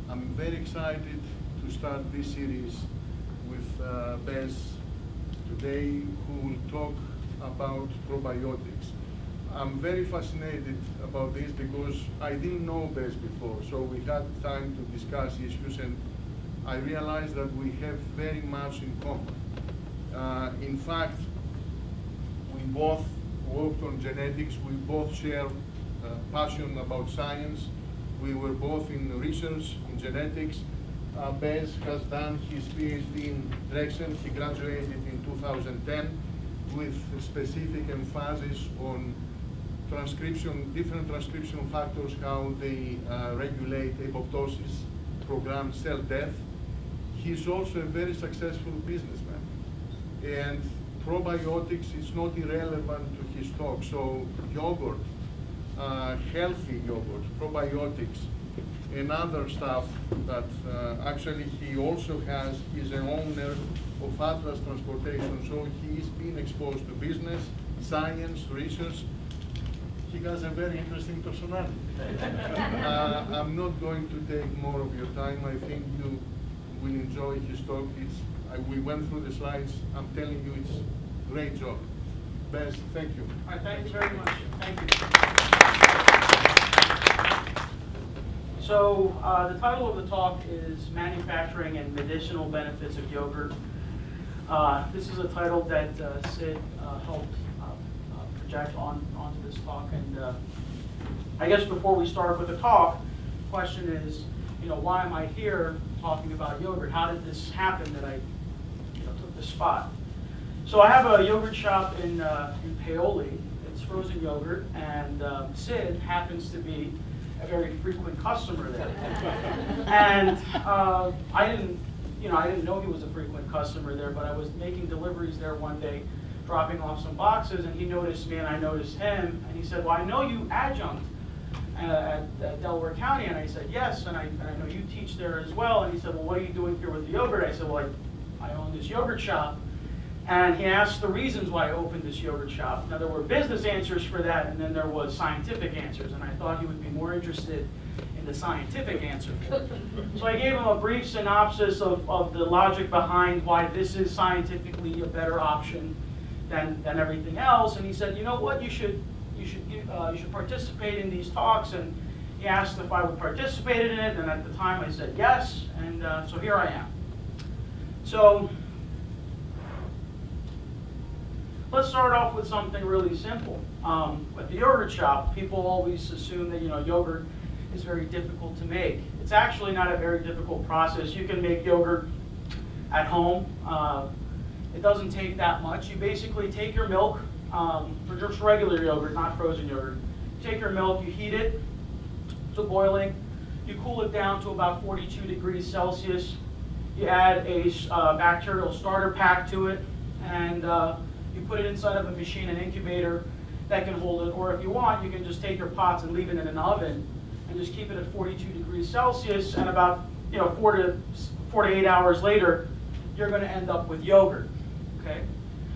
I'm very excited to start this series with Bez today, who will talk about probiotics. I'm very fascinated about this because I didn't know Bez before, so we had time to discuss issues, and I realized that we have very much in common. In fact, we both worked on genetics, we both share passion about science. We were both in research in genetics. Bez has done his Ph.D. in Drexel. He graduated in 2010 with specific emphasis on different transcription factors, how they regulate apoptosis, program cell death. He's also a very successful businessman. And probiotics is not irrelevant to his talk. So yogurt, healthy yogurt, probiotics, and other stuff that actually he also has. He's an owner of Atlas Transportation, so he's been exposed to business, science, research. He has a very interesting personality. I'm not going to take more of your time. I think you will enjoy his talk. We went through the slides. I'm telling you, it's a great job. Bez, thank you. All right, thank you very much. Thank you. So the title of the talk is Manufacturing and Medicinal Benefits of Yogurt. This is a title that Sid helped project onto this talk. And I guess before we start with the talk, the question is, why am I here talking about yogurt? How did this happen that I took this spot? So I have a yogurt shop in Paoli. It's frozen yogurt, and Sid happens to be a very frequent customer there. And I didn't know he was a frequent customer there, but I was making deliveries there one day, dropping off some boxes, and he noticed me and I noticed him, and he said, "Well, I know you Adjunct at Delaware County," and I said, "Yes, and I know you teach there as well." And he said, "Well, what are you doing here with the yogurt?" I said, "Well, I own this yogurt shop." And he asked the reasons why I opened this yogurt shop. Now, there were business answers for that, and then there was scientific answers, and I thought he would be more interested in the scientific answer. So I gave him a brief synopsis of the logic behind why this is scientifically a better option than everything else, and he said, "You know what, you should participate in these talks." And he asked if I would participate in it, and at the time I said yes, and so here I am. So let's start off with something really simple. At the yogurt shop, people always assume that yogurt is very difficult to make. It's actually not a very difficult process. You can make yogurt at home. It doesn't take that much. You basically take your milk, for just regular yogurt, not frozen yogurt. You take your milk, you heat it to boiling, you cool it down to about 42 degrees Celsius. You add a bacterial starter pack to it, and you put it inside of a machine, an incubator that can hold it, or if you want, you can just take your pots and leave it in an oven and just keep it at 42 degrees Celsius, and about 4 to 8 hours later, you're going to end up with yogurt. Okay?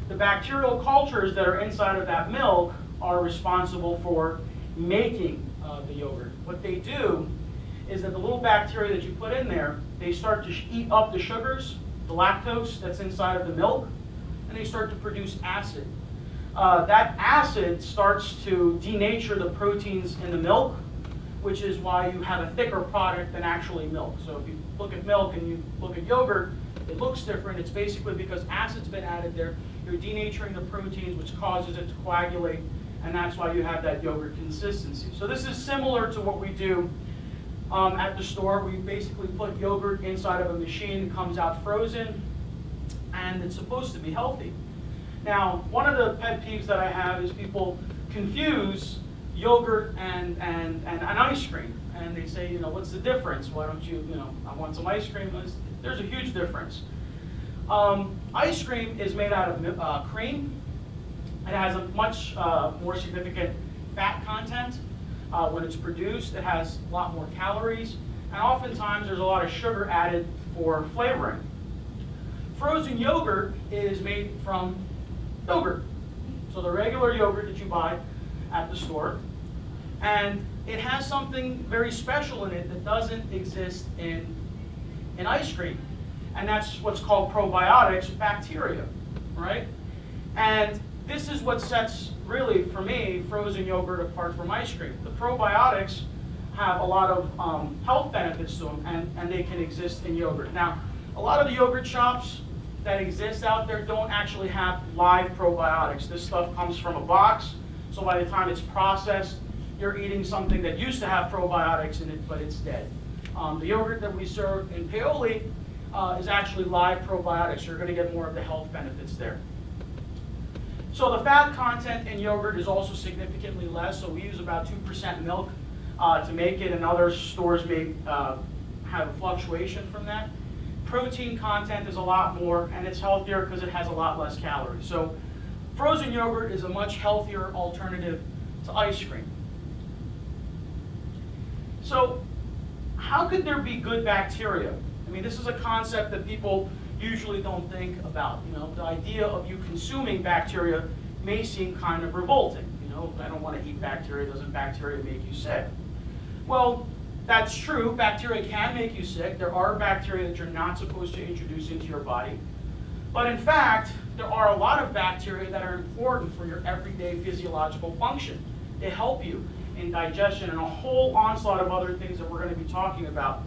The bacterial cultures that are inside of that milk are responsible for making the yogurt. What they do is that the little bacteria that you put in there, they start to eat up the sugars, the lactose that's inside of the milk, and they start to produce acid. That acid starts to denature the proteins in the milk, which is why you have a thicker product than actually milk. So if you look at milk and you look at yogurt, it looks different. It's basically because acid's been added there. You're denaturing the proteins, which causes it to coagulate, and that's why you have that yogurt consistency. So this is similar to what we do at the store. We basically put yogurt inside of a machine, it comes out frozen, and it's supposed to be healthy. Now, one of the pet peeves that I have is people confuse yogurt and ice cream. And they say, what's the difference? Why don't you, I want some ice cream. There's a huge difference. Ice cream is made out of cream. It has a much more significant fat content. When it's produced, it has a lot more calories. And oftentimes, there's a lot of sugar added for flavoring. Frozen yogurt is made from yogurt. So the regular yogurt that you buy at the store. And it has something very special in it that doesn't exist in ice cream. And that's what's called probiotics, bacteria, right? And this is what sets, really, for me, frozen yogurt apart from ice cream. The probiotics have a lot of health benefits to them, and they can exist in yogurt. Now, a lot of the yogurt shops that exist out there don't actually have live probiotics. This stuff comes from a box, so by the time it's processed, you're eating something that used to have probiotics in it, but it's dead. The yogurt that we serve in Paoli is actually live probiotics. You're going to get more of the health benefits there. So the fat content in yogurt is also significantly less, so we use about 2% milk to make it, and other stores may have a fluctuation from that. Protein content is a lot more, and it's healthier because it has a lot less calories. So frozen yogurt is a much healthier alternative to ice cream. So how could there be good bacteria? I mean, this is a concept that people usually don't think about. You know, the idea of you consuming bacteria may seem kind of revolting. You know, I don't want to eat bacteria. Doesn't bacteria make you sick? Well, that's true. Bacteria can make you sick. There are bacteria that you're not supposed to introduce into your body. But in fact, there are a lot of bacteria that are important for your everyday physiological function. They help you in digestion and a whole onslaught of other things that we're going to be talking about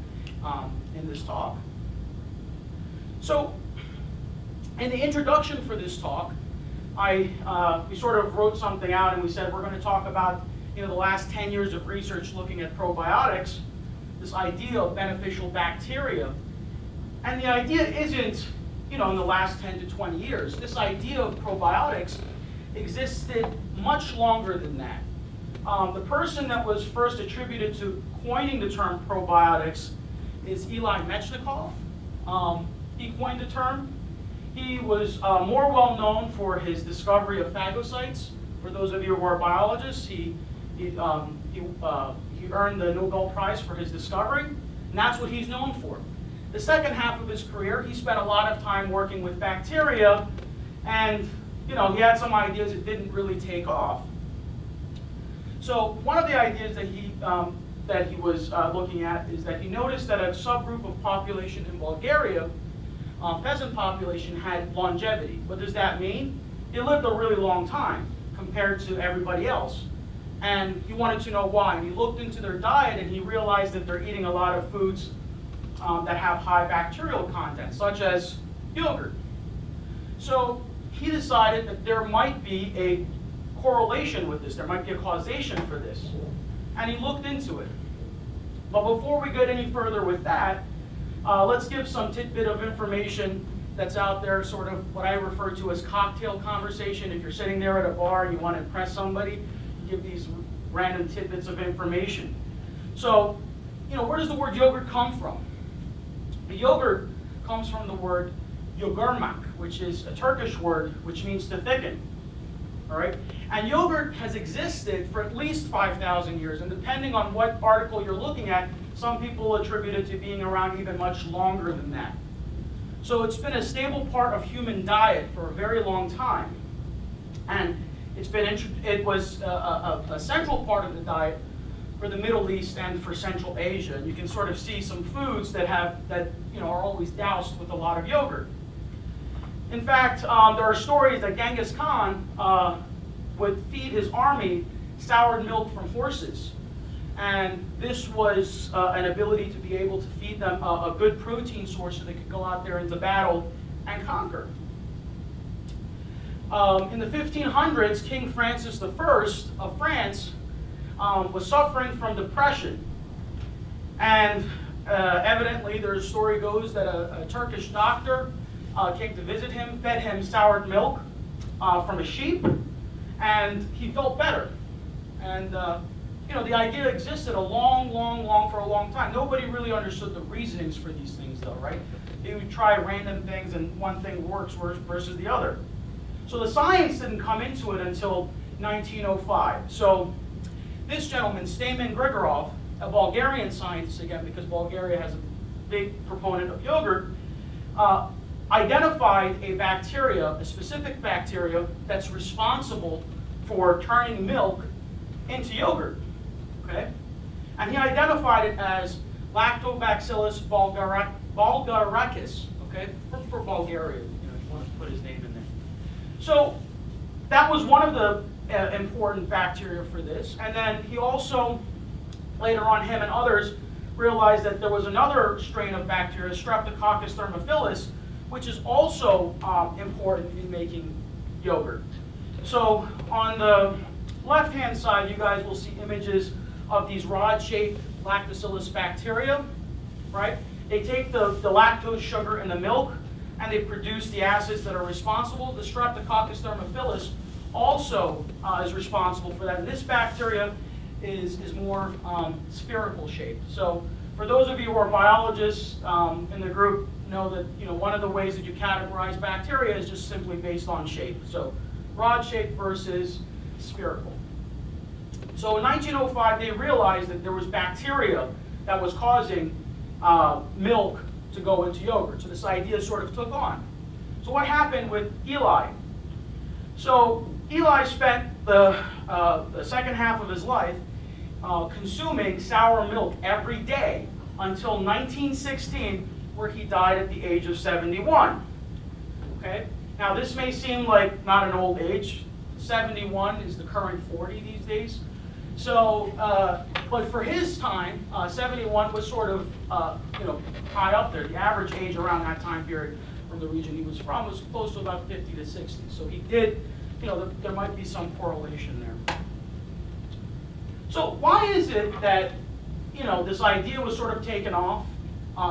in this talk. So, in the introduction for this talk, we sort of wrote something out, and we said we're going to talk about the last 10 years of research looking at probiotics, this idea of beneficial bacteria. And the idea isn't, in the last 10 to 20 years. This idea of probiotics existed much longer than that. The person that was first attributed to coining the term probiotics is Eli Metchnikoff. He coined the term. He was more well known for his discovery of phagocytes. For those of you who are biologists, he earned the Nobel Prize for his discovery, and that's what he's known for. The second half of his career, he spent a lot of time working with bacteria, and he had some ideas that didn't really take off. So one of the ideas that he was looking at is that he noticed that a subgroup of population in Bulgaria, peasant population, had longevity. What does that mean? They lived a really long time compared to everybody else. And he wanted to know why. And he looked into their diet, and he realized that they're eating a lot of foods that have high bacterial content, such as yogurt. So he decided that there might be a correlation with this. There might be a causation for this. And he looked into it. But before we get any further with that, let's give some tidbit of information that's out there, sort of what I refer to as cocktail conversation. If you're sitting there at a bar and you want to impress somebody, you give these random tidbits of information. So, where does the word yogurt come from? The yogurt comes from the word yogurmak, which is a Turkish word which means to thicken. All right? And yogurt has existed for at least 5,000 years, and depending on what article you're looking at, some people attribute it to being around even much longer than that. So it's been a stable part of human diet for a very long time. And it was a central part of the diet for the Middle East and for Central Asia. And you can sort of see some foods that are always doused with a lot of yogurt. In fact, there are stories that Genghis Khan would feed his army soured milk from horses. And this was an ability to be able to feed them a good protein source so they could go out there into battle and conquer. In the 1500s, King Francis I of France was suffering from depression. And evidently, the story goes that a Turkish doctor came to visit him, fed him soured milk from a sheep, and he felt better. And the idea existed for a long time. Nobody really understood the reasonings for these things, though, right? They would try random things, and one thing works versus the other. So the science didn't come into it until 1905. So this gentleman, Stamen Grigorov, a Bulgarian scientist, again, because Bulgaria has a big proponent of yogurt, identified a specific bacteria that's responsible for turning milk into yogurt. Okay? And he identified it as Lactobacillus bulgaricus, okay, for Bulgaria, you want to put his name in there. So that was one of the important bacteria for this. And then he also, later on, him and others realized that there was another strain of bacteria, Streptococcus thermophilus, which is also important in making yogurt. So on the left-hand side, you guys will see images of these rod-shaped lactobacillus bacteria, right? They take the lactose sugar in the milk, and they produce the acids that are responsible. The Streptococcus thermophilus also is responsible for that. And this bacteria is more spherical shaped. So for those of you who are biologists in the group, know that one of the ways that you categorize bacteria is just simply based on shape. So rod-shaped versus spherical. So in 1905, they realized that there was bacteria that was causing milk to go into yogurt. So this idea sort of took on. So what happened with Eli? So Eli spent the second half of his life consuming sour milk every day until 1916, where he died at the age of 71. Okay? Now this may seem like not an old age. 71 is the current 40 these days. So, but for his time, 71 was sort of, high up there. The average age around that time period from the region he was from was close to about 50 to 60. So he did, there might be some correlation there. So why is it that, this idea was sort of taken off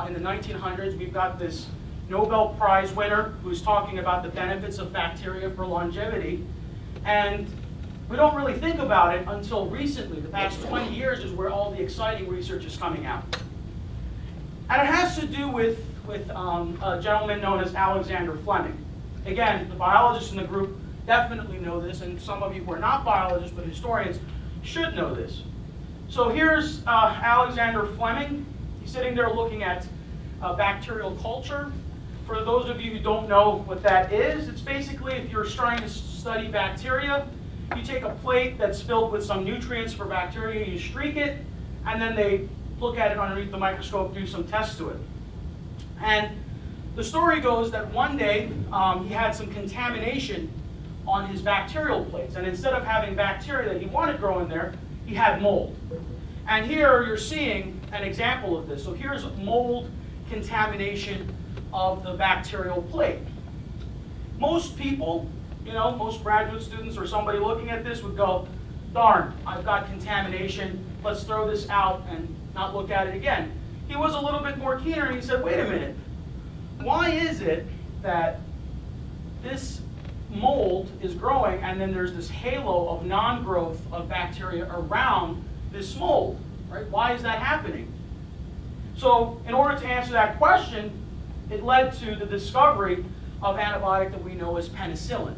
in the 1900s? We've got this Nobel Prize winner who's talking about the benefits of bacteria for longevity, and we don't really think about it until recently. The past 20 years is where all the exciting research is coming out. And it has to do with a gentleman known as Alexander Fleming. Again, the biologists in the group definitely know this, and some of you who are not biologists but historians should know this. So here's Alexander Fleming. He's sitting there looking at bacterial culture. For those of you who don't know what that is, it's basically if you're trying to study bacteria, you take a plate that's filled with some nutrients for bacteria, you streak it, and then they look at it underneath the microscope, do some tests to it. And the story goes that one day he had some contamination on his bacterial plates, and instead of having bacteria that he wanted growing there, he had mold. And here you're seeing an example of this. So here's mold contamination of the bacterial plate. Most people, most graduate students or somebody looking at this would go, darn, I've got contamination, let's throw this out and not look at it again. He was a little bit more keener and he said, wait a minute, why is it that this mold is growing and then there's this halo of non-growth of bacteria around this mold, right? Why is that happening? So in order to answer that question, it led to the discovery of antibiotic that we know as penicillin.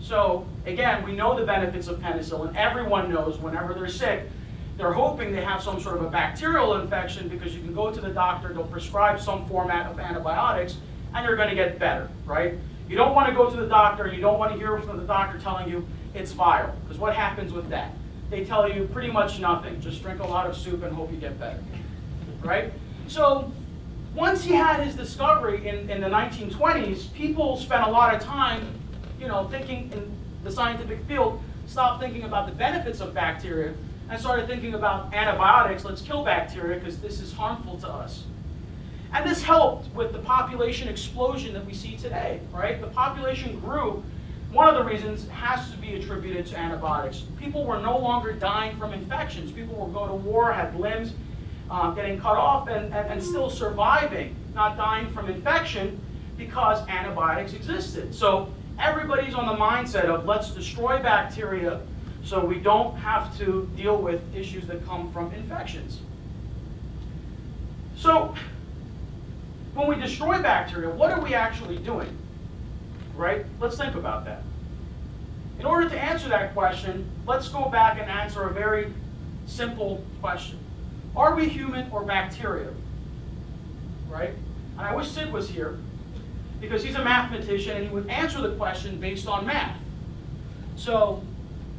So again, we know the benefits of penicillin. Everyone knows whenever they're sick, they're hoping they have some sort of a bacterial infection because you can go to the doctor, they'll prescribe some format of antibiotics, and you're going to get better, right? You don't want to go to the doctor, you don't want to hear from the doctor telling you it's viral, because what happens with that? They tell you pretty much nothing. Just drink a lot of soup and hope you get better, right? So once he had his discovery in the 1920s, people spent a lot of time, thinking in the scientific field, stopped thinking about the benefits of bacteria and started thinking about antibiotics. Let's kill bacteria because this is harmful to us. And this helped with the population explosion that we see today, right? The population grew. One of the reasons has to be attributed to antibiotics. People were no longer dying from infections. People were going to war, had limbs getting cut off, and still surviving, not dying from infection because antibiotics existed. So everybody's on the mindset of let's destroy bacteria so we don't have to deal with issues that come from infections. So when we destroy bacteria, what are we actually doing? Right? Let's think about that. In order to answer that question, let's go back and answer a very simple question. Are we human or bacteria? Right? And I wish Sid was here because he's a mathematician and he would answer the question based on math. So,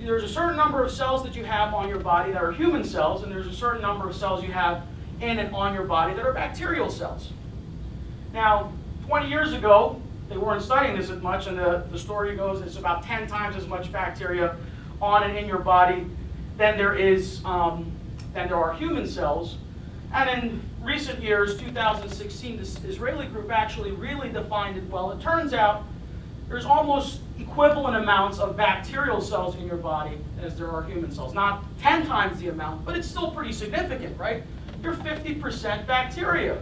there's a certain number of cells that you have on your body that are human cells, and there's a certain number of cells you have in and on your body that are bacterial cells. Now, 20 years ago, they weren't studying this as much, and the story goes it's about 10 times as much bacteria on and in your body than there are human cells. And in recent years, 2016, this Israeli group actually really defined it well. It turns out there's almost equivalent amounts of bacterial cells in your body as there are human cells. Not 10 times the amount, but it's still pretty significant, right? You're 50% bacteria,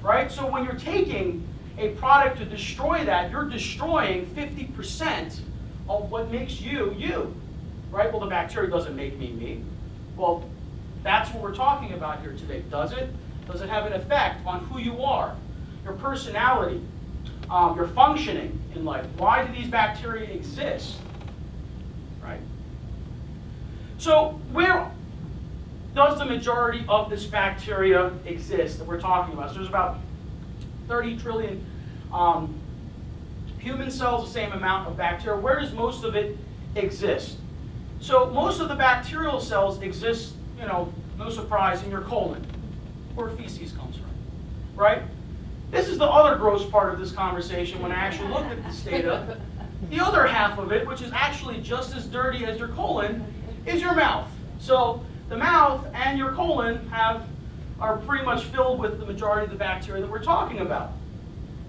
right? So when you're taking a product to destroy that, you're destroying 50% of what makes you, you, right? Well, the bacteria doesn't make me. Well, that's what we're talking about here today. Does it? Does it have an effect on who you are, your personality, your functioning in life? Why do these bacteria exist, right? So where does the majority of this bacteria exist that we're talking about? So there's about 30 trillion human cells, the same amount of bacteria. Where does most of it exist? So most of the bacterial cells exist, no surprise, in your colon, where feces comes from, right? This is the other gross part of this conversation when I actually looked at this data. The other half of it, which is actually just as dirty as your colon, is your mouth. So the mouth and your colon are pretty much filled with the majority of the bacteria that we're talking about.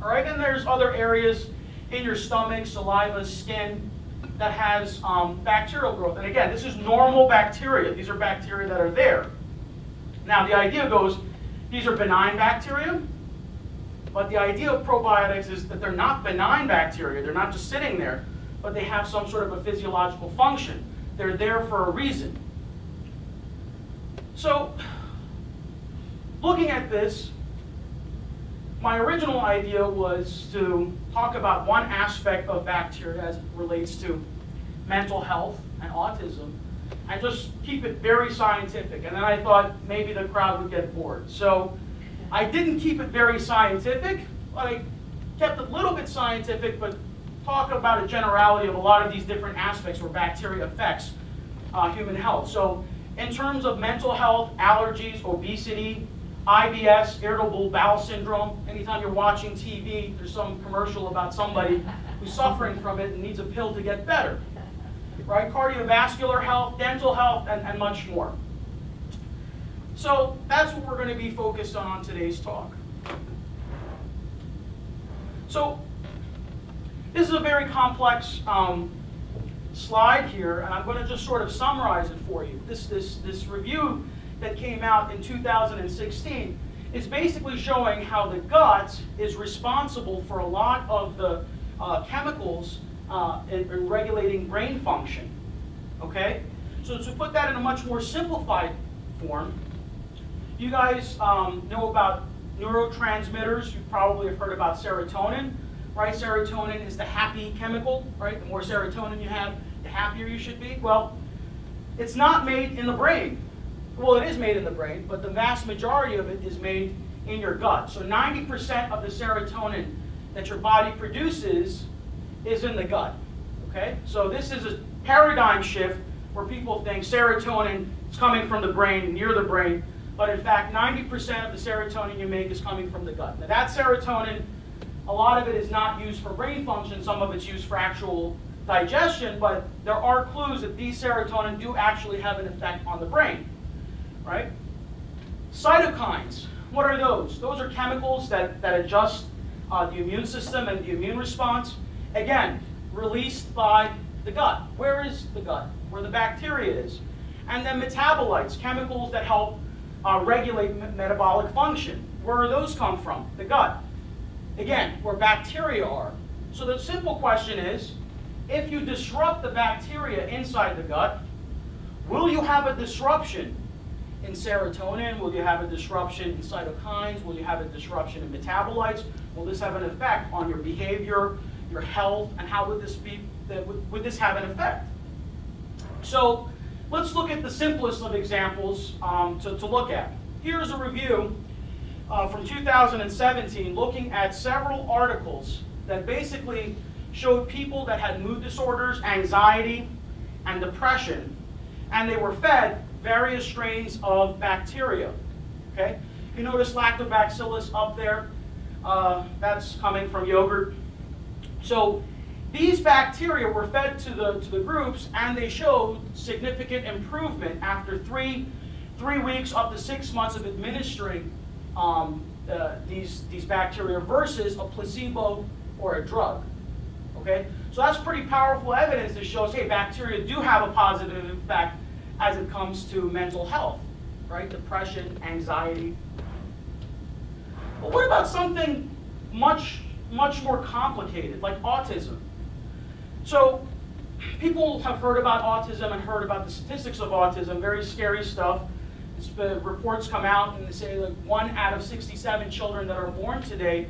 All right, and there's other areas in your stomach, saliva, skin, that has bacterial growth. And again, this is normal bacteria. These are bacteria that are there. Now, the idea goes, these are benign bacteria, but the idea of probiotics is that they're not benign bacteria. They're not just sitting there, but they have some sort of a physiological function. They're there for a reason. So, looking at this, my original idea was to talk about one aspect of bacteria as it relates to mental health and autism, and just keep it very scientific. And then I thought maybe the crowd would get bored. So I didn't keep it very scientific, but I kept it a little bit scientific, but talk about a generality of a lot of these different aspects where bacteria affects human health. So in terms of mental health, allergies, obesity, IBS, irritable bowel syndrome. Anytime you're watching TV, there's some commercial about somebody who's suffering from it and needs a pill to get better. Right? Cardiovascular health, dental health, and much more. So that's what we're going to be focused on today's talk. So this is a very complex slide here, and I'm going to just sort of summarize it for you. This review that came out in 2016 is basically showing how the gut is responsible for a lot of the chemicals in regulating brain function. Okay? So to put that in a much more simplified form, you guys know about neurotransmitters. You probably have heard about serotonin, right? Serotonin is the happy chemical, right? The more serotonin you have, the happier you should be. Well, it's not made in the brain. Well, it is made in the brain, but the vast majority of it is made in your gut. So 90% of the serotonin that your body produces is in the gut. Okay? So this is a paradigm shift where people think serotonin is coming from the brain, near the brain, but in fact 90% of the serotonin you make is coming from the gut. Now that serotonin, a lot of it is not used for brain function, some of it's used for actual digestion, but there are clues that these serotonin do actually have an effect on the brain. Right? Cytokines, what are those? Those are chemicals that adjust the immune system and the immune response. Again, released by the gut. Where is the gut? Where the bacteria is. And then metabolites, chemicals that help regulate metabolic function. Where do those come from? The gut. Again, where bacteria are. So the simple question is, if you disrupt the bacteria inside the gut, will you have a disruption in serotonin? Will you have a disruption in cytokines? Will you have a disruption in metabolites? Will this have an effect on your behavior, your health, and how would this have an effect? So let's look at the simplest of examples to look at. Here's a review from 2017 looking at several articles that basically showed people that had mood disorders, anxiety, and depression, and they were fed various strains of bacteria. Okay? You notice lactobacillus up there? That's coming from yogurt. So these bacteria were fed to the groups, and they showed significant improvement after three weeks up to 6 months of administering these bacteria versus a placebo or a drug. Okay, so that's pretty powerful evidence that shows, hey, bacteria do have a positive effect as it comes to mental health, right? Depression, anxiety. But what about something much more complicated, like autism? So people have heard about autism and heard about the statistics of autism, very scary stuff. The reports come out and they say like 1 out of 67 children that are born today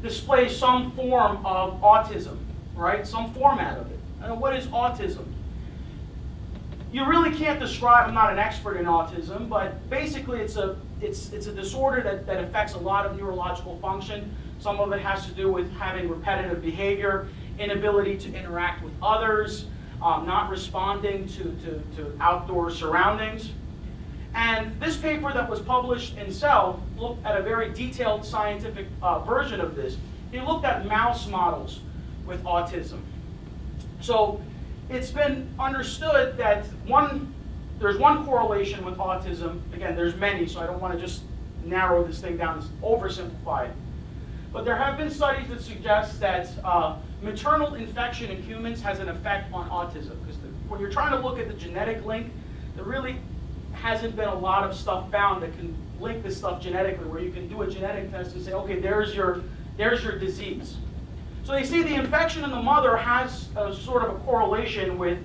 display some form of autism, right? Some format of it. And what is autism? You really can't describe, I'm not an expert in autism, but basically it's a disorder that affects a lot of neurological function. Some of it has to do with having repetitive behavior, inability to interact with others, not responding to outdoor surroundings. And this paper that was published in Cell looked at a very detailed scientific version of this. He looked at mouse models with autism. So it's been understood that there's one correlation with autism. Again, there's many, so I don't want to just narrow this thing down, oversimplify it. But there have been studies that suggest that maternal infection in humans has an effect on autism. Because when you're trying to look at the genetic link, there really hasn't been a lot of stuff found that can link this stuff genetically, where you can do a genetic test and say, okay, there's your disease. So they see the infection in the mother has a sort of a correlation with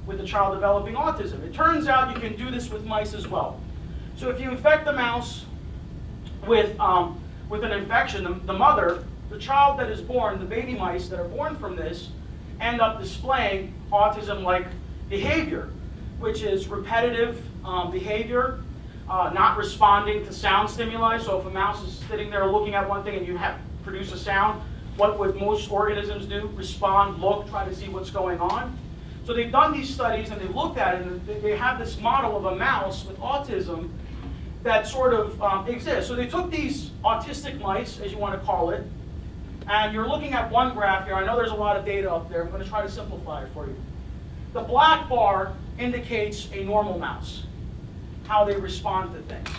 the child developing autism. It turns out you can do this with mice as well. So if you infect the mouse with an infection, the mother, the child that is born, the baby mice that are born from this, end up displaying autism-like behavior, which is repetitive behavior, not responding to sound stimuli. So if a mouse is sitting there looking at one thing and you produce a sound, what would most organisms do? Respond, look, try to see what's going on. So they've done these studies and they've looked at it, and they have this model of a mouse with autism that sort of exists. So they took these autistic mice, as you want to call it, and you're looking at one graph here. I know there's a lot of data up there. I'm going to try to simplify it for you. The black bar indicates a normal mouse, how they respond to things.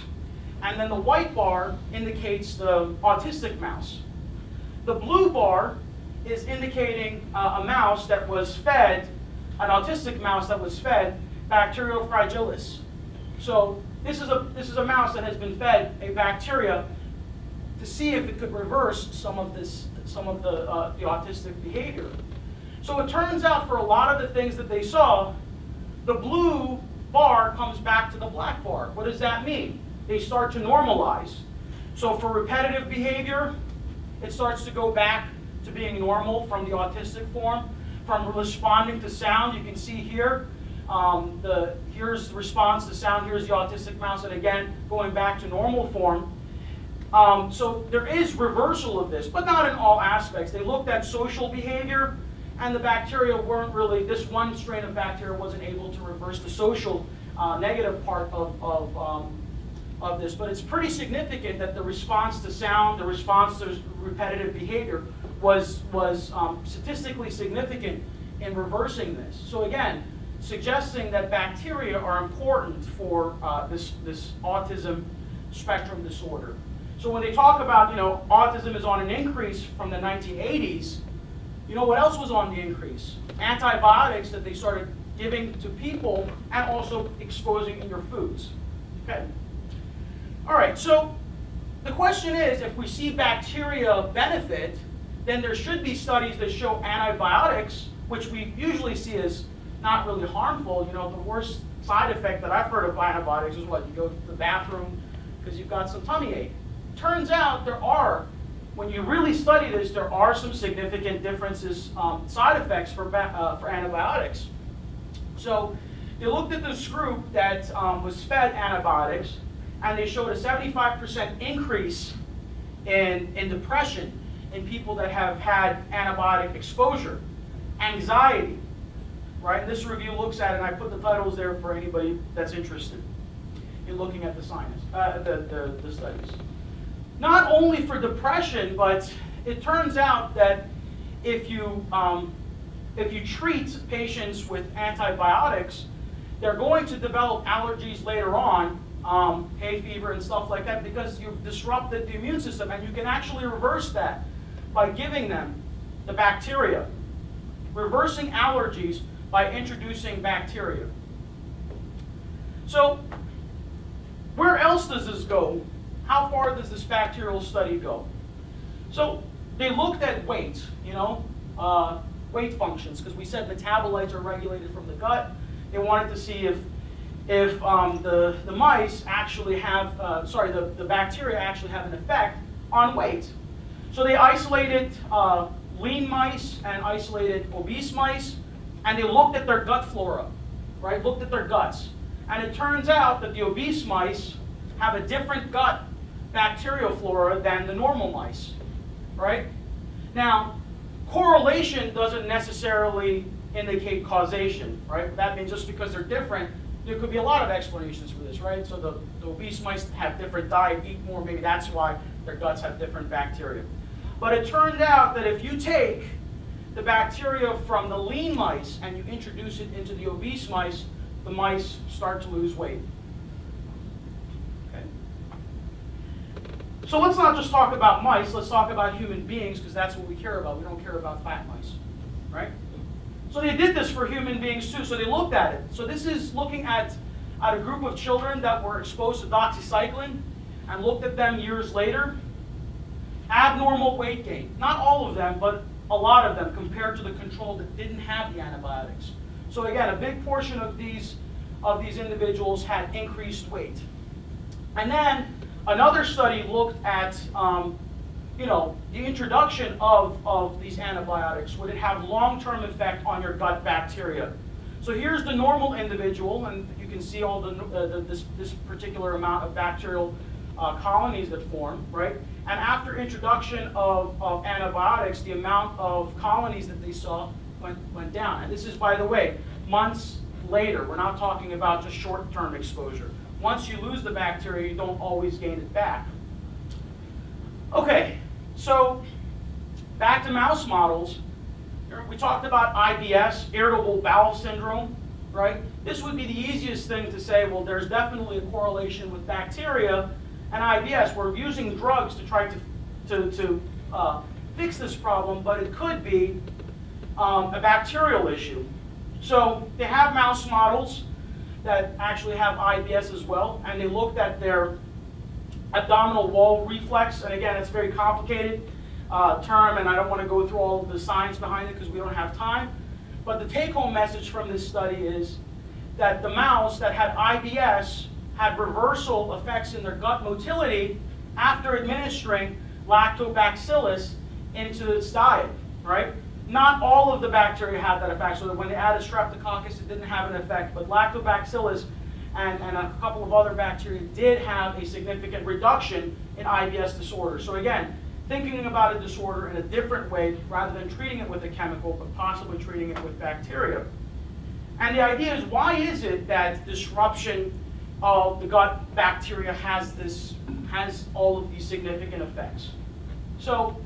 And then the white bar indicates the autistic mouse. The blue bar is indicating a mouse that was fed, an autistic mouse that was fed Bacterial fragilis. So this is a mouse that has been fed a bacteria to see if it could reverse some of the autistic behavior. So it turns out for a lot of the things that they saw, the blue bar comes back to the black bar. What does that mean? They start to normalize. So for repetitive behavior, it starts to go back to being normal from the autistic form. From responding to sound, you can see here, here's the response to sound, here's the autistic mouse, and again, going back to normal form. So there is reversal of this, but not in all aspects. They looked at social behavior, and the bacteria weren't really, this one strain of bacteria wasn't able to reverse the social negative part of this. But it's pretty significant that the response to sound, the response to repetitive behavior was statistically significant in reversing this. So again, suggesting that bacteria are important for this autism spectrum disorder. So when they talk about, autism is on an increase from the 1980s, you know what else was on the increase? Antibiotics that they started giving to people and also exposing in your foods. Okay. All right, so the question is, if we see bacteria benefit, then there should be studies that show antibiotics, which we usually see as not really harmful. The worst side effect that I've heard of antibiotics is what? You go to the bathroom because you've got some tummy ache. Turns out there are, when you really study this, there are some significant differences, side effects for antibiotics. So they looked at this group that was fed antibiotics, and they showed a 75% increase in depression in people that have had antibiotic exposure, anxiety, right? And this review looks at it, and I put the titles there for anybody that's interested in looking at the studies. Not only for depression, but it turns out that if you treat patients with antibiotics, they're going to develop allergies later on, hay fever and stuff like that, because you've disrupted the immune system, and you can actually reverse that by giving them the bacteria. Reversing allergies by introducing bacteria. So, where else does this go? How far does this bacterial study go? So, they looked at weight, weight functions, because we said metabolites are regulated from the gut. They wanted to see if the mice actually have, the bacteria actually have an effect on weight. So they isolated lean mice and isolated obese mice, and they looked at their gut flora, right? Looked at their guts. And it turns out that the obese mice have a different gut bacterial flora than the normal mice, right? Now, correlation doesn't necessarily indicate causation, right? That means just because they're different, there could be a lot of explanations for this, right? So the obese mice have different diet, eat more, maybe that's why their guts have different bacteria. But it turned out that if you take the bacteria from the lean mice and you introduce it into the obese mice, the mice start to lose weight. Okay. So let's not just talk about mice, let's talk about human beings, because that's what we care about. We don't care about fat mice, right? So they did this for human beings too, so they looked at it. So this is looking at a group of children that were exposed to doxycycline and looked at them years later. Abnormal weight gain. Not all of them, but a lot of them compared to the control that didn't have the antibiotics. So again, a big portion of these individuals had increased weight. And then another study looked at the introduction of these antibiotics. Would it have long-term effect on your gut bacteria? So here's the normal individual, and you can see all this particular amount of bacterial colonies that form, right? And after introduction of antibiotics, the amount of colonies that they saw went down. And this is, by the way, months later. We're not talking about just short-term exposure. Once you lose the bacteria, you don't always gain it back. Okay, so back to mouse models. We talked about IBS, irritable bowel syndrome, right? This would be the easiest thing to say, well, there's definitely a correlation with bacteria and IBS. We're using drugs to try to fix this problem, but it could be a bacterial issue. So they have mouse models that actually have IBS as well, and they looked at their abdominal wall reflex, and again, it's a very complicated term, and I don't want to go through all of the science behind it because we don't have time. But the take-home message from this study is that the mouse that had IBS had reversal effects in their gut motility after administering lactobacillus into its diet, right? Not all of the bacteria had that effect, so that when they added streptococcus, it didn't have an effect, but lactobacillus and a couple of other bacteria did have a significant reduction in IBS disorder. So again, thinking about a disorder in a different way rather than treating it with a chemical, but possibly treating it with bacteria. And the idea is, why is it that disruption of the gut bacteria has all of these significant effects? So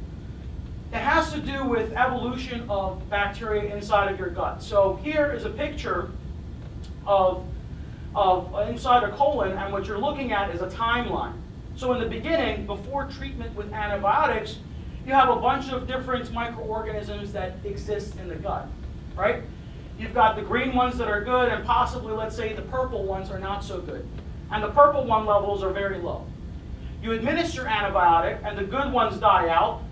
it has to do with evolution of bacteria inside of your gut. So here is a picture of inside a colon, and what you're looking at is a timeline. So in the beginning, before treatment with antibiotics, you have a bunch of different microorganisms that exist in the gut, right? You've got the green ones that are good, and possibly, let's say, the purple ones are not so good. And the purple one levels are very low. You administer antibiotic, and the good ones die out.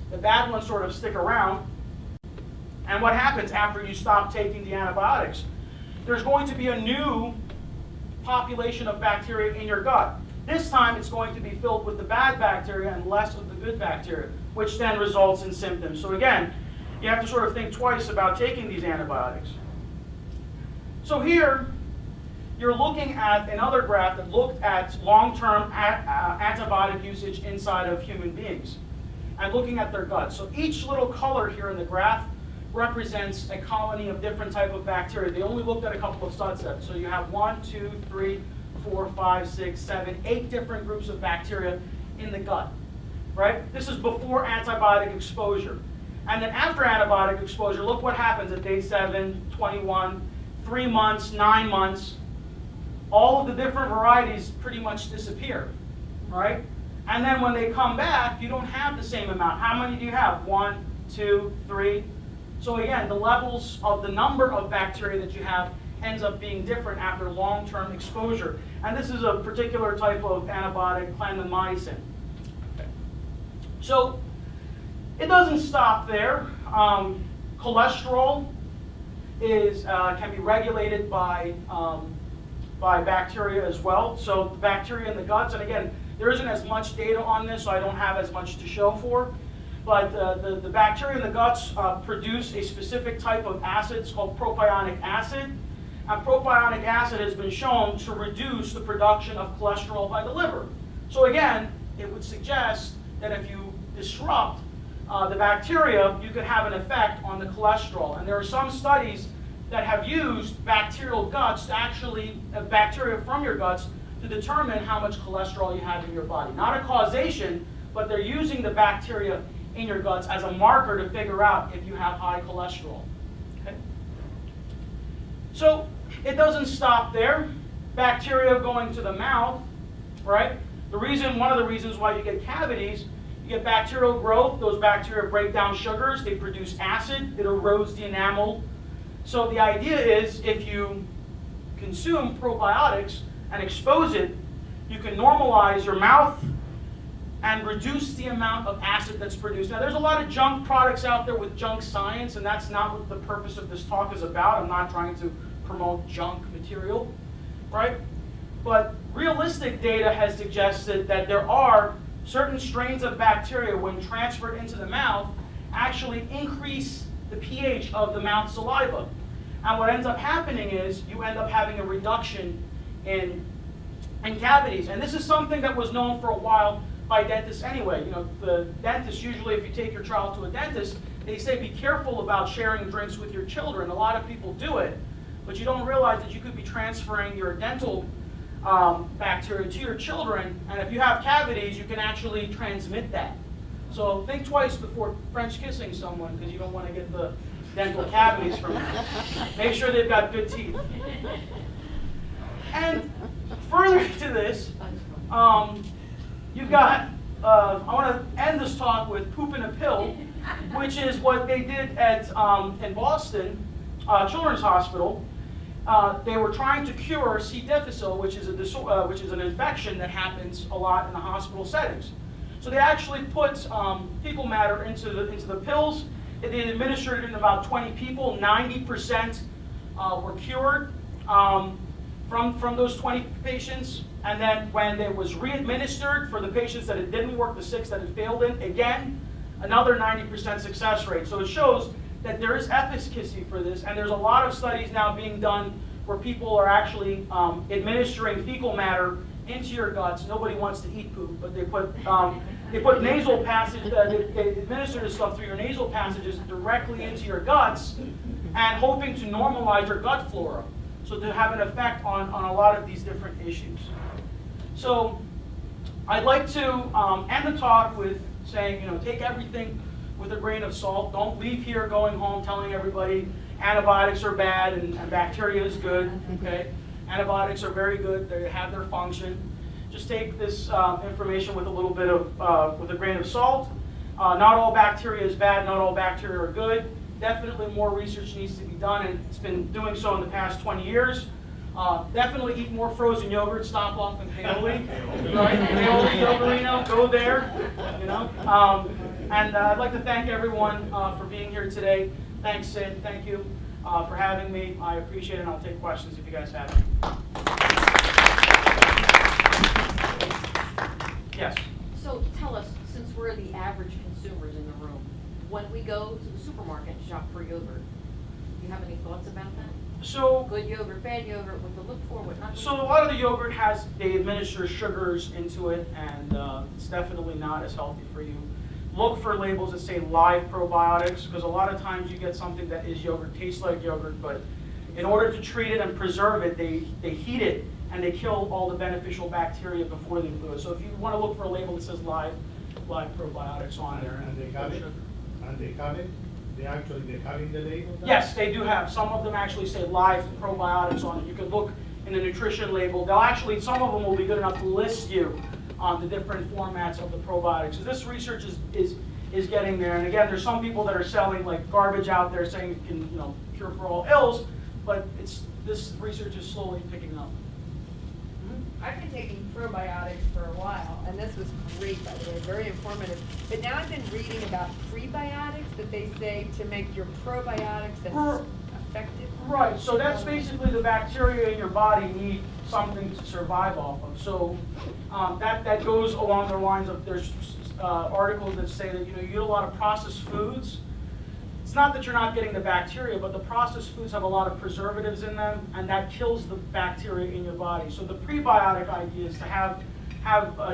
The bad ones sort of stick around. And what happens after you stop taking the antibiotics? There's going to be a new population of bacteria in your gut. This time it's going to be filled with the bad bacteria and less of the good bacteria, which then results in symptoms. So again, you have to sort of think twice about taking these antibiotics. So here, you're looking at another graph that looked at long-term antibiotic usage inside of human beings and looking at their gut. So each little color here in the graph represents a colony of different type of bacteria. They only looked at a couple of subsets. So you have 1, 2, 3, 4, 5, 6, 7, 8 different groups of bacteria in the gut, right? This is before antibiotic exposure. And then after antibiotic exposure, look what happens at day 7, 21, 3 months, 9 months. All of the different varieties pretty much disappear, right? And then when they come back, you don't have the same amount. How many do you have? 1, 2, 3. So again, the levels of the number of bacteria that you have ends up being different after long-term exposure. And this is a particular type of antibiotic, clindamycin. Okay. So it doesn't stop there. Cholesterol can be regulated by bacteria as well. So the bacteria in the guts, and again, there isn't as much data on this, so I don't have as much to show for. But the bacteria in the guts produce a specific type of acid. It's called propionic acid. And propionic acid has been shown to reduce the production of cholesterol by the liver. So again, it would suggest that if you disrupt the bacteria, you could have an effect on the cholesterol. And there are some studies that have used bacterial guts to actually, bacteria from your guts, to determine how much cholesterol you have in your body. Not a causation, but they're using the bacteria in your guts as a marker to figure out if you have high cholesterol. Okay? So it doesn't stop there. Bacteria going to the mouth, right? One of the reasons why you get cavities, you get bacterial growth. Those bacteria break down sugars. They produce acid. It erodes the enamel. So the idea is if you consume probiotics and expose it, you can normalize your mouth and reduce the amount of acid that's produced. Now, there's a lot of junk products out there with junk science, and that's not what the purpose of this talk is about. I'm not trying to promote junk material, right? But realistic data has suggested that there are certain strains of bacteria, when transferred into the mouth, actually increase the pH of the mouth saliva. And what ends up happening is you end up having a reduction in cavities. And this is something that was known for a while by dentists anyway. You know, the dentist, usually if you take your child to a dentist, they say be careful about sharing drinks with your children. A lot of people do it, but you don't realize that you could be transferring your dental bacteria to your children, and if you have cavities, you can actually transmit that. So think twice before French kissing someone, because you don't want to get the dental cavities from them. Make sure they've got good teeth. And further to this, you've got, I want to end this talk with poop in a pill, which is what they did at in Boston Children's Hospital. They were trying to cure C. difficile, which is an infection that happens a lot in the hospital settings. So they actually put fecal matter into the pills. They administered it in about 20 people. 90% were cured from those 20 patients. And then when it was re-administered for the patients that it didn't work, the 6 that it failed in, again, another 90% success rate. So it shows that there is efficacy for this, and there's a lot of studies now being done where people are actually administering fecal matter into your guts. Nobody wants to eat poop, but they put nasal passage, they administer this stuff through your nasal passages directly into your guts, and hoping to normalize your gut flora, so to have an effect on a lot of these different issues. So I'd like to end the talk with saying, you know, take everything with a grain of salt. Don't leave here going home telling everybody antibiotics are bad and bacteria is good. Okay, antibiotics are very good. They have their function. Just take this information with a little bit of with a grain of salt. Not all bacteria is bad. Not all bacteria are good. Definitely more research needs to be done, and it's been doing so in the past 20 years. Definitely eat more frozen yogurt. Stop off in Paoli, right? Paoli, Yogurino, go there. You know. And I'd like to thank everyone for being here today. Thanks, Sid. Thank you for having me. I appreciate it, and I'll take questions if you guys have any. Yes? So tell us, since we're the average consumers in the room, when we go to the supermarket to shop for yogurt, do you have any thoughts about that? So, good yogurt, bad yogurt, what to look for, what not to so look a for? lot of the yogurt they administer sugars into it, and it's definitely not as healthy for you. look for labels that say live probiotics, because a lot of times you get something that is yogurt, tastes like yogurt, but in order to treat it and preserve it, they heat it and they kill all the beneficial bacteria before they do it. So if you want to look for a label that says live probiotics on there. And they have it, they have in the label? Yes, they do have. Some of them actually say live probiotics on it. You could look in the nutrition label. They'll actually, some of them will be good enough to list you on the different formats of the probiotics. So this research is getting there. And again, there's some people that are selling like garbage out there saying it can, cure for all ills, but this research is slowly picking up. I've been taking probiotics for a while, and this was great, by the way, very informative. But now I've been reading about prebiotics that they say to make your probiotics as effective. Right, so that's basically the bacteria in your body need something to survive off of. So that goes along the lines of, there's articles that say that you eat a lot of processed foods. It's not that you're not getting the bacteria, but the processed foods have a lot of preservatives in them, and that kills the bacteria in your body. So the prebiotic idea is to have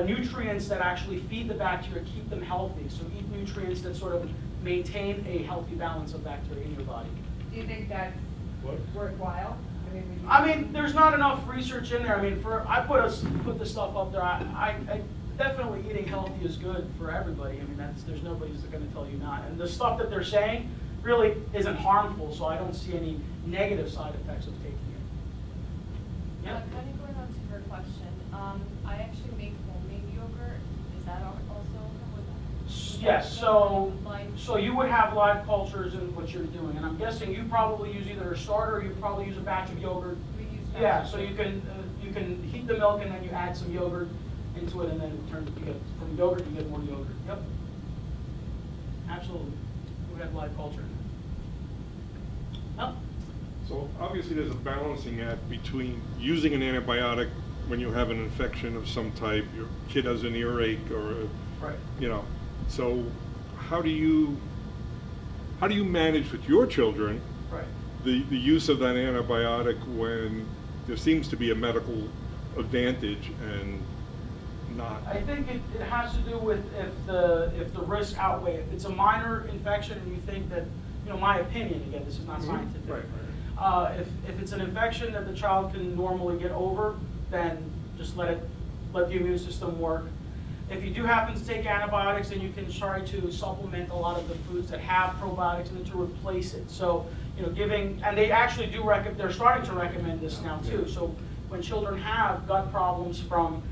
nutrients that actually feed the bacteria, keep them healthy. So eat nutrients that sort of maintain a healthy balance of bacteria in your body. Do you think that's worthwhile? I mean, there's not enough research in there. I mean, I put the stuff up there. I definitely eating healthy is good for everybody. I mean, there's nobody who's going to tell you not. And the stuff that they're saying really isn't harmful, so I don't see any negative side effects of taking it. Yeah. Kind of going on to her question, I actually make homemade yogurt. Is that also with that? Yes, so you would have live cultures in what you're doing, and I'm guessing you probably use either a starter or you probably use a batch of yogurt. We use Yeah, so you can heat the milk and then you add some yogurt into it, and then from yogurt you get more yogurt. Yep. Absolutely. We have live culture. Oh. So obviously there's a balancing act between using an antibiotic when you have an infection of some type, your kid has an earache or, Right. So how do you manage with your children Right. the use of that antibiotic when there seems to be a medical advantage and not? I think it has to do with if the risk outweigh. If it's a minor infection and you think that, my opinion, again, this is not scientific. Right. If it's an infection that the child can normally get over, then just let the immune system work. If you do happen to take antibiotics, then you can try to supplement a lot of the foods that have probiotics and then to replace it. So, and they actually they're starting to recommend this now too. So when children have gut problems from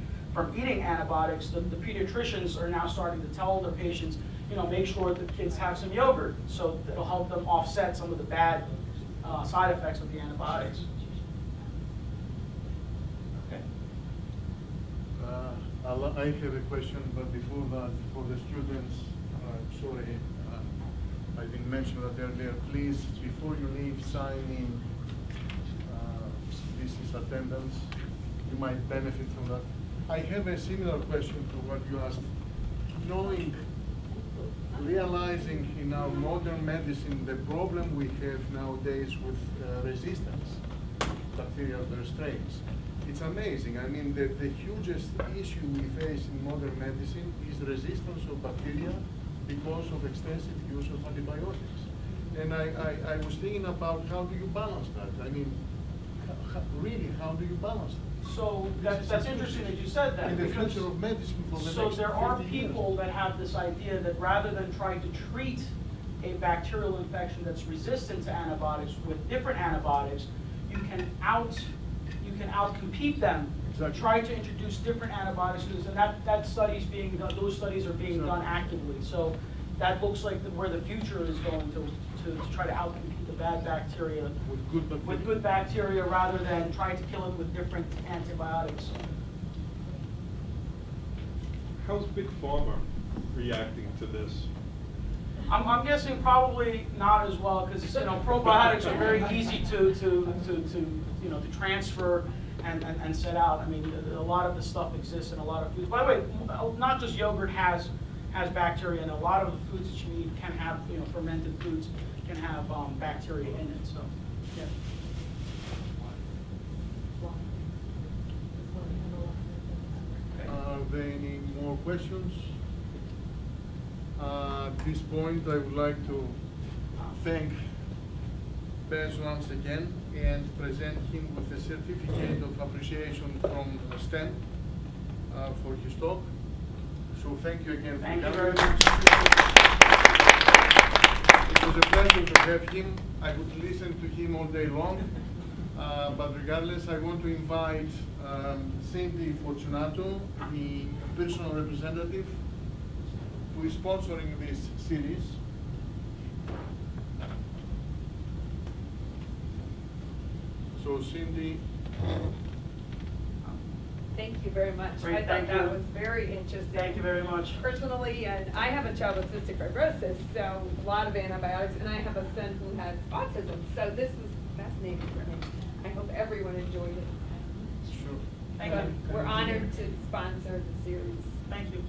eating antibiotics, the pediatricians are now starting to tell their patients, make sure that kids have some yogurt, so it'll help them offset some of the bad side effects of the antibiotics. Okay. I have a question, but before that, for the students, sorry, I didn't mention that earlier. Please, before you leave, sign in. This is attendance. You might benefit from that. I have a similar question to what you asked. Realizing in our modern medicine the problem we have nowadays with resistance, bacterial strains. It's amazing. I mean, the hugest issue we face in modern medicine is resistance of bacteria because of extensive use of antibiotics. And I was thinking about how do you balance that? I mean, really, how do you balance that? So that's interesting that you said that. In the because- future of medicine for the So next there are 50 years. people that have this idea that rather than trying to treat a bacterial infection that's resistant to antibiotics with different antibiotics, you can outcompete them. Exactly. Try to introduce different antibiotics, and that study's being done. Those studies are being done actively. So that looks like where the future is going to try to outcompete the bad bacteria with good bacteria rather than trying to kill it with different antibiotics. How's Big Pharma reacting to this? I'm guessing probably not as well because probiotics are very easy to transfer and set out. I mean, a lot of the stuff exists in a lot of foods. By the way, not just yogurt has bacteria, and a lot of the foods that you eat can have fermented foods can have bacteria in it. So, yeah. Are there any more questions? this point, I would like to thank Bez once again and present him with a certificate of appreciation from STEM for his talk. So thank you again for Thank you coming. very much. It was a pleasure to have him. I could listen to him all day long. But regardless, I want to invite Cindy Fortunato, the personal representative, who is sponsoring this series. So Cindy, Thank you very much. Great, I thought thank that you. was very interesting. Thank you very much. Personally, and I have a child with cystic fibrosis, so a lot of antibiotics, and I have a son who has autism, so this was fascinating for me. I hope everyone enjoyed it. sure. Thank But you. we're honored to sponsor the series. Thank you.